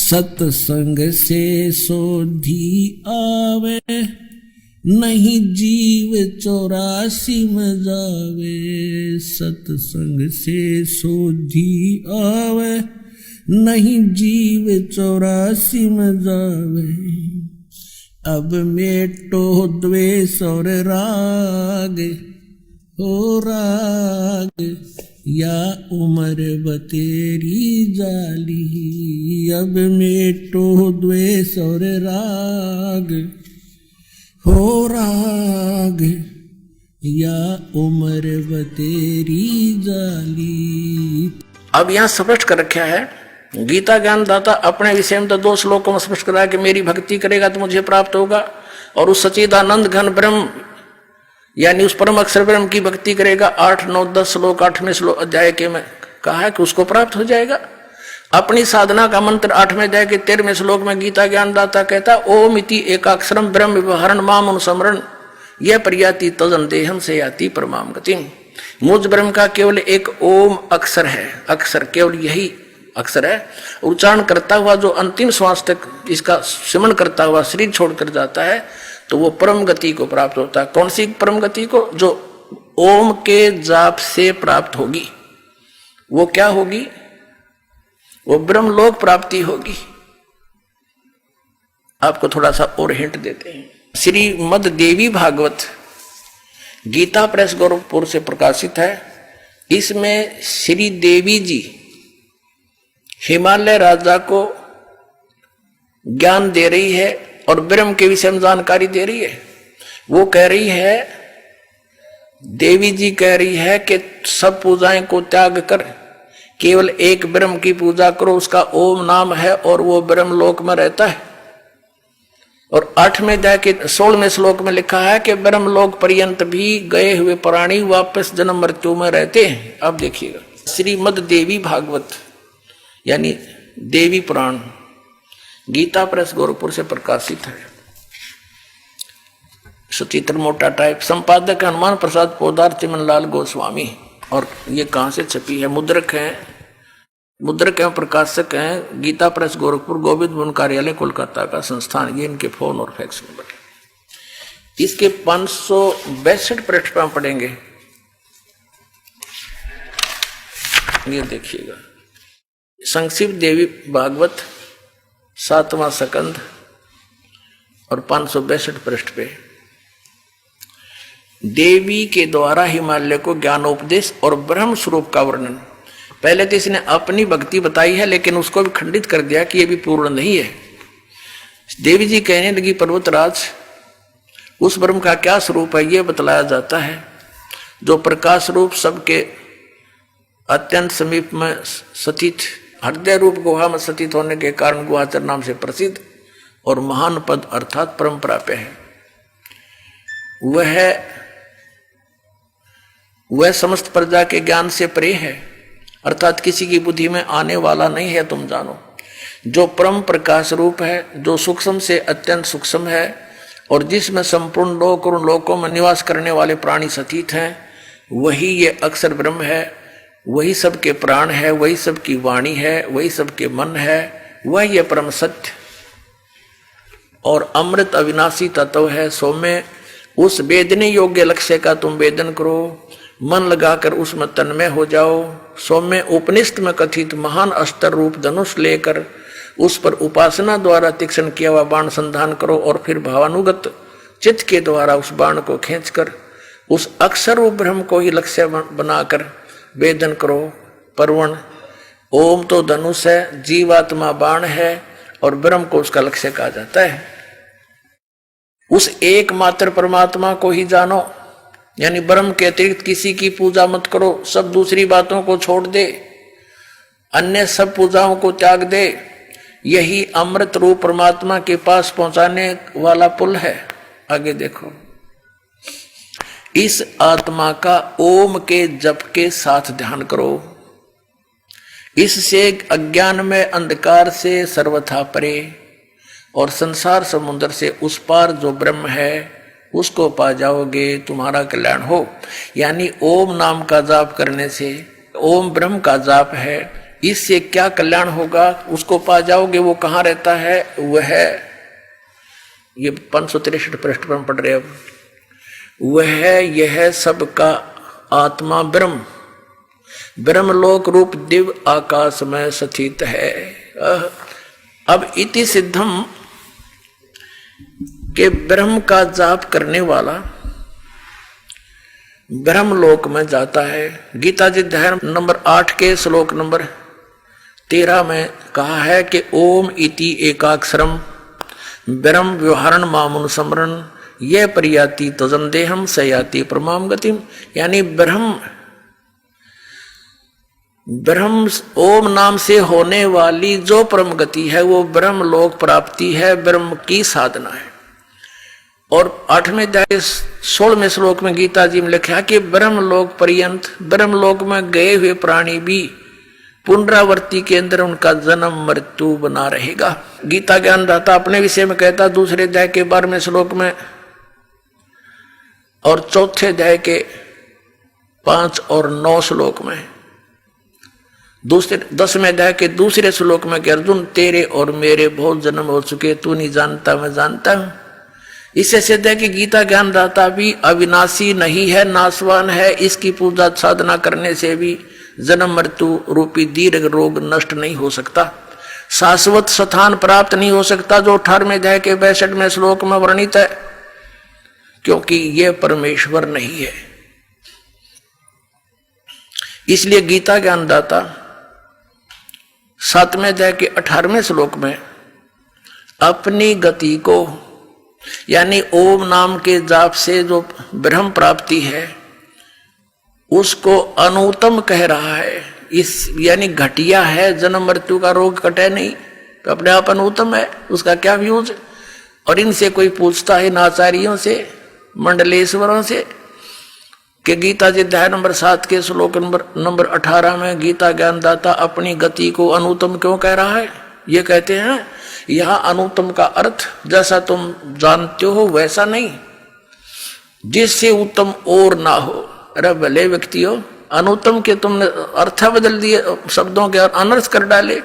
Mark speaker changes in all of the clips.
Speaker 1: सत्संग से सोधी आवे, नहीं जीव 84 में जावे। सत्संग से सोधी आवे, नहीं जीव 84 में जावे। अब मेटो द्वेष और राग, हो राग या उम्र बतेरी जाली। अब मेटो द्वेष और राग, हो राग या उम्र बतेरी जाली।
Speaker 2: अब यहाँ स्पष्ट कर रखा है, गीता ज्ञानदाता अपने विषय में तो 2 श्लोकों में स्पष्ट करा कि मेरी भक्ति करेगा तो मुझे प्राप्त होगा, और उस सच्चिदानंद घन ब्रह्म यानी उस परम अक्षर ब्रह्म की भक्ति करेगा 8, 9, 10 श्लोक 8वें श्लोक अध्याय के में कहा है कि उसको प्राप्त हो जाएगा। अपनी साधना का मंत्र 8वें अध्याय के 13वें श्लोक में गीता ज्ञानदाता कहता ओम इति एकाक्षरम ब्रह्म व्यवहारण माम अनुस्मरण यह प्रयाति तजन देहम से याति परमाम गति। मुझ ब्रह्म का केवल एक ओम अक्षर है, अक्षर केवल यही अक्षर है। उच्चारण करता हुआ जो अंतिम श्वास तक इसका सिमरण करता हुआ शरीर छोड़कर जाता है तो वो परम गति को प्राप्त होता है। कौन सी परम गति को? जो ओम के जाप से प्राप्त होगी। वो क्या होगी? वो ब्रह्मलोक प्राप्ति होगी। आपको थोड़ा सा और हिंट देते हैं। श्रीमद् देवी भागवत गीता प्रेस गोरखपुर से प्रकाशित है। इसमें श्री देवी जी हिमालय राजा को ज्ञान दे रही है और ब्रह्म के विषय में जानकारी दे रही है। वो कह रही है, देवी जी कह रही है कि सब पूजाएं को त्याग कर केवल एक ब्रह्म की पूजा करो, उसका ओम नाम है और वो ब्रह्म लोक में रहता है। और 8वें अध्याय के 16वें श्लोक में लिखा है कि ब्रह्म लोक पर्यंत भी गए हुए प्राणी वापस जन्म मृत्यु में रहते हैं। अब देखिएगा, श्रीमद् देवी भागवत यानी देवी पुराण गीता प्रेस गोरखपुर से प्रकाशित है। सचित्र मोटा टाइप, संपादक हनुमान प्रसाद पोदार चिमनलाल गोस्वामी। और ये कहाँ से छपी है? मुद्रक हैं प्रकाशक हैं गीता प्रेस गोरखपुर, गोविंद वन कार्यालय कोलकाता का संस्थान। ये इनके फोन और फैक्स नंबर। इसके 562 पृष्ठ पर पढ़ेंगे। ये देखिएगा, संक्षिप्त देवी भागवत 7वां सकंद और 562 पृष्ठ पे देवी के द्वारा हिमालय को ज्ञानोपदेश और ब्रह्म स्वरूप का वर्णन। पहले तो इसने अपनी भक्ति बताई है लेकिन उसको भी खंडित कर दिया कि यह भी पूर्ण नहीं है। देवी जी कहने लगी, पर्वतराज उस ब्रह्म का क्या स्वरूप है यह बतलाया जाता है, जो प्रकाश रूप सबके अत्यंत समीप में स्थित, हृदय रूप गुहा में स्थित होने के कारण गुहाचर नाम से प्रसिद्ध और महान पद अर्थात परम प्राप्य है। वह समस्त प्रजा के ज्ञान से परे है, अर्थात किसी की बुद्धि में आने वाला नहीं है। तुम जानो, जो परम प्रकाश रूप है, जो सूक्ष्म से अत्यंत सूक्ष्म है और जिसमें संपूर्ण लोक और लोकों में निवास करने वाले प्राणी स्थित हैं, वही ये अक्षर ब्रह्म है। वही सबके प्राण है, वही सबकी वाणी है, वही सबके मन है। वह ये परम सत्य और अमृत अविनाशी तत्व है। सो में उस वेदने योग्य लक्ष्य का तुम वेदन करो, मन लगाकर उसमें तन्मय हो जाओ। सो में उपनिषद में कथित महान अस्त्र रूप धनुष लेकर उस पर उपासना द्वारा तीक्ष्ण किया हुआ बाण संधान करो और फिर भावानुगत चित्त के द्वारा उस बाण को खींचकर उस अक्षर रूप ब्रह्म को ही लक्ष्य बनाकर वेदन करो। परवण ओम तो धनुष है, जीवात्मा बाण है और ब्रह्म को उसका लक्ष्य कहा जाता है। उस एकमात्र परमात्मा को ही जानो, यानी ब्रह्म के अतिरिक्त किसी की पूजा मत करो। सब दूसरी बातों को छोड़ दे, अन्य सब पूजाओं को त्याग दे। यही अमृत रूप परमात्मा के पास पहुंचाने वाला पुल है। आगे देखो, इस आत्मा का ओम के जप के साथ ध्यान करो। इससे अज्ञान में अंधकार से सर्वथा परे और संसार समुद्र से उस पार जो ब्रह्म है उसको पा जाओगे, तुम्हारा कल्याण हो। यानी ओम नाम का जाप करने से, ओम ब्रह्म का जाप है, इससे क्या कल्याण होगा, उसको पा जाओगे। वो कहाँ रहता है? वह ये 563 पृष्ठ पर हम पढ़ रहे हैं। अब वह यह सबका आत्मा ब्रह्म, ब्रह्मलोक रूप दिव्य आकाश में स्थित है। अब इति सिद्धम के ब्रह्म का जाप करने वाला ब्रह्मलोक में जाता है। गीता जी अध्याय नंबर 8 के श्लोक नंबर 13 में कहा है कि ओम इति एकाक्षरम ब्रह्म व्यवहारण मामुन समरण यह परियाति तजन देहम सयाति परमाम गतिम। यानी ब्रह्म ओम नाम से होने वाली जो परम गति है वो ब्रह्म लोक प्राप्ति है, ब्रह्म की साधना है। और 8वें अध्याय 16वें श्लोक में गीता जी में लिखा कि ब्रह्मलोक पर्यंत, ब्रह्मलोक में गए हुए प्राणी भी पुनरावृत्ति के अंदर उनका जन्म मृत्यु बना रहेगा। गीता ज्ञानदाता अपने विषय में कहता 2 अध्याय के 12वें श्लोक में और 4 अध्याय के 5 और 9 श्लोक में, 10वें अध्याय के 2 श्लोक में कि अर्जुन तेरे और मेरे बहुत जन्म हो चुके, तू नहीं जानता मैं जानता हूं। इससे सिद्ध है कि गीता ज्ञानदाता भी अविनाशी नहीं है, नाशवान है। इसकी पूजा साधना करने से भी जन्म मृत्यु रूपी दीर्घ रोग नष्ट नहीं हो सकता, शाश्वत स्थान प्राप्त नहीं हो सकता, जो 18वें अध्याय के 62वें श्लोक में वर्णित है, क्योंकि यह परमेश्वर नहीं है। इसलिए गीता ज्ञानदाता 7वें अध्याय के 18वें श्लोक में अपनी गति को, यानी ओम नाम के जाप से जो ब्रह्म प्राप्ति है उसको अनुत्तम कह रहा है। इस यानी घटिया है, जन्म मृत्यु का रोग कटे नहीं तो अपने आप अनुत्तम है, उसका क्या व्यूज। और इनसे कोई पूछता है, इन आचार्यों से, मंडलेश्वरों से, कि गीता जी अध्याय नंबर 7 के श्लोक नंबर 18 में गीता ज्ञानदाता अपनी गति को अनुत्तम क्यों कह रहा है। ये कहते हैं यहां अनुत्तम का अर्थ जैसा तुम जानते हो वैसा नहीं, जिससे उत्तम और ना हो। अरे भले व्यक्ति हो, अनुत्तम के तुमने अर्थ बदल दिए, शब्दों के अनर्थ कर डाले।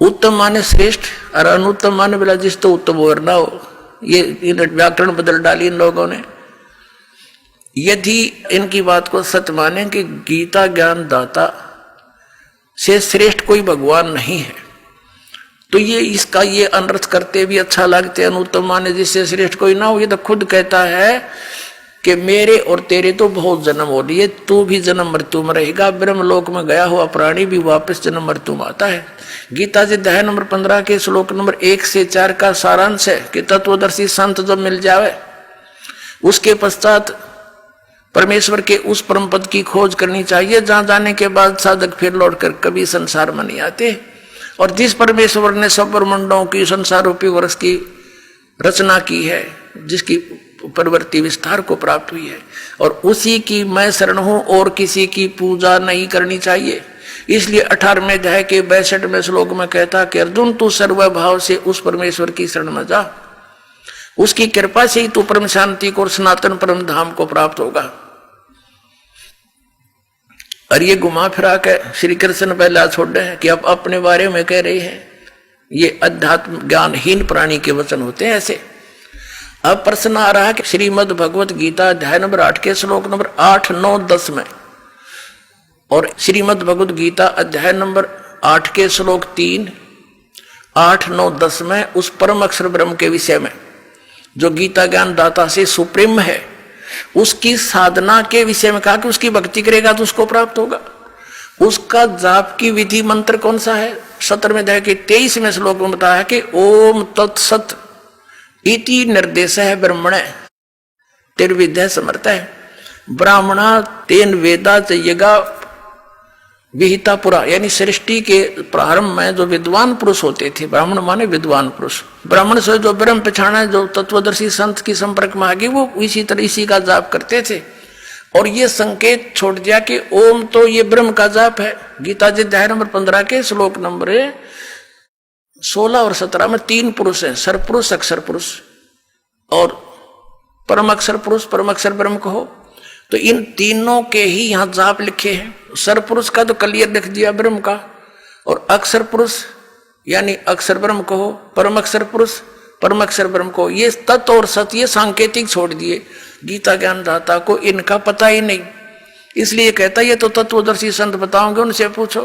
Speaker 2: उत्तम माने श्रेष्ठ और अनुत्तम माने बोला जिस तो उत्तम और ना हो। ये व्याकरण बदल डाली इन लोगों ने। यदि इनकी बात को सत्य माने कि गीता ज्ञान दाता से श्रेष्ठ कोई भगवान नहीं है, तो ये इसका ये अनर्थ करते भी अच्छा लगते। अनुत्तम माने जिससे श्रेष्ठ कोई ना हो। ये तो खुद कहता है कि मेरे और तेरे तो बहुत जन्म हो लिए, तू भी जन्म मृत्यु में रहेगा। ब्रह्मलोक में गया हुआ प्राणी भी वापस जन्म मृत्यु में आता है। गीता जी अध्याय नंबर 15 के श्लोक नंबर 1 से 4 का सारांश है कि तत्वदर्शी संत जब मिल जावे उसके पश्चात परमेश्वर के उस परम पद की खोज करनी चाहिए जहां जाने के बाद साधक फिर लौटकर कभी संसार में नहीं आते। और जिस परमेश्वर ने सब ब्रह्मांडों की संसार रूपी वर्ष की रचना की है, जिसकी प्रवृत्ति विस्तार को प्राप्त हुई है, और उसी की मैं शरण हूं और किसी की पूजा नहीं करनी चाहिए। इसलिए 18वें अध्याय के 62वें श्लोक में कहता कि अर्जुन तू सर्वभाव से उस परमेश्वर की शरण में जा, उसकी कृपा से ही तू परम शांति को और सनातन परम धाम को प्राप्त होगा। और ये घुमा फिरा के श्री कृष्ण पहला छोड़े हैं कि अब अपने बारे में कह रहे हैं। ये अध्यात्म ज्ञानहीन प्राणी के वचन होते हैं ऐसे। अब प्रश्न आ रहा है कि श्रीमद् भगवत गीता अध्याय नंबर 8 के श्लोक नंबर 8, 9, 10 में और श्रीमद् भगवत गीता अध्याय नंबर 8 के श्लोक 3, 8, 9, 10 में उस परम अक्षर ब्रह्म के विषय में जो गीता ज्ञान दाता से सुप्रीम है, उसकी साधना के विषय में कहा कि उसकी भक्ति करेगा तो उसको प्राप्त होगा। उसका जाप की विधि मंत्र कौन सा है? 17वें अध्याय के 23वें श्लोक में बताया कि ओम तत्सत इति निर्देश है ब्रह्मण तिर्विद्या समर्थ है। ब्राह्मणा तेन वेदा चाहिएगा विहिता पुरा, यानी सृष्टि के प्रारंभ में जो विद्वान पुरुष होते थे, ब्राह्मण माने विद्वान पुरुष, ब्राह्मण से जो ब्रह्म पहचाना है, जो तत्वदर्शी संत की संपर्क में आ गई, वो इसी तरह इसी का जाप करते थे। और ये संकेत छोड़ दिया कि ओम तो ये ब्रह्म का जाप है। गीता जी अध्याय नंबर 15 के श्लोक नंबर 16 और 17 में 3 पुरुष हैं, सरपुरुष, अक्षर पुरुष और परम अक्षर पुरुष, परम अक्षर ब्रह्म कहो। तो इन तीनों के ही यहां जाप लिखे हैं। सरपुरुष का तो क्लियर लिख दिया ब्रह्म का, और अक्षर पुरुष यानी अक्षर ब्रह्म कहो, परम अक्षर पुरुष परम अक्षर ब्रह्म को, ये तत्व और सत्य ये सांकेतिक छोड़ दिए। गीता ज्ञानदाता को इनका पता ही नहीं, इसलिए कहता ये तो तत्वदर्शी संत बताओगे, उनसे पूछो।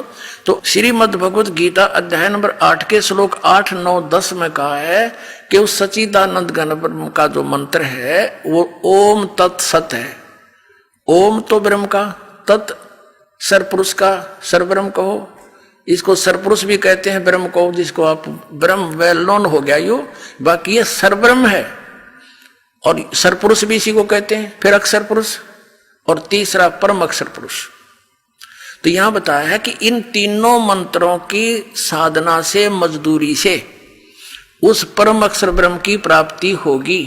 Speaker 2: तो श्रीमद् भगवत गीता अध्याय नंबर 8 के श्लोक 8, 9, 10 में कहा है कि उस सच्चिदानंद घन ब्रह्म का जो मंत्र है वो ओम तत्सत है। ओम तो ब्रह्म का, तत् सरपुरुष का, सरब्रह्म कहो, इसको सरपुरुष भी कहते हैं ब्रह्म को, जिसको आप ब्रह्म वेल नोन हो गया यो, बाकी ये सरब्रह्म है। और सरपुरुष भी इसी को कहते हैं, फिर अक्षर पुरुष, और तीसरा परम अक्षर पुरुष। तो यहां बताया है कि इन तीनों मंत्रों की साधना से, मजदूरी से उस परम अक्षर ब्रह्म की प्राप्ति होगी।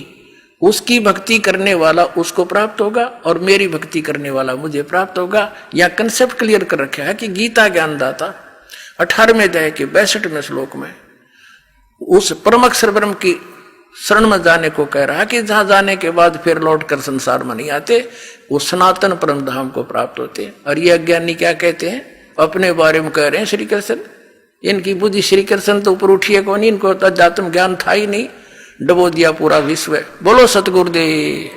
Speaker 2: उसकी भक्ति करने वाला उसको प्राप्त होगा और मेरी भक्ति करने वाला मुझे प्राप्त होगा। यह कंसेप्ट क्लियर कर रखा है कि गीता ज्ञानदाता 18वें अध्याय के 62वें श्लोक में उस परम अक्षर ब्रह्म की शरण में जाने को कह रहा है कि जहां जाने के बाद फिर लौट कर संसार में नहीं आते, वो सनातन परम धाम को प्राप्त होते। और ये अज्ञानी क्या कहते हैं, अपने बारे में कह रहे हैं श्री कृष्ण, इनकी बुद्धि श्री कृष्ण तो ऊपर उठी है कौन, इनको तो अध्यात्म ज्ञान था ही नहीं, डबो दिया पूरा विश्व। बोलो सतगुरुदेव।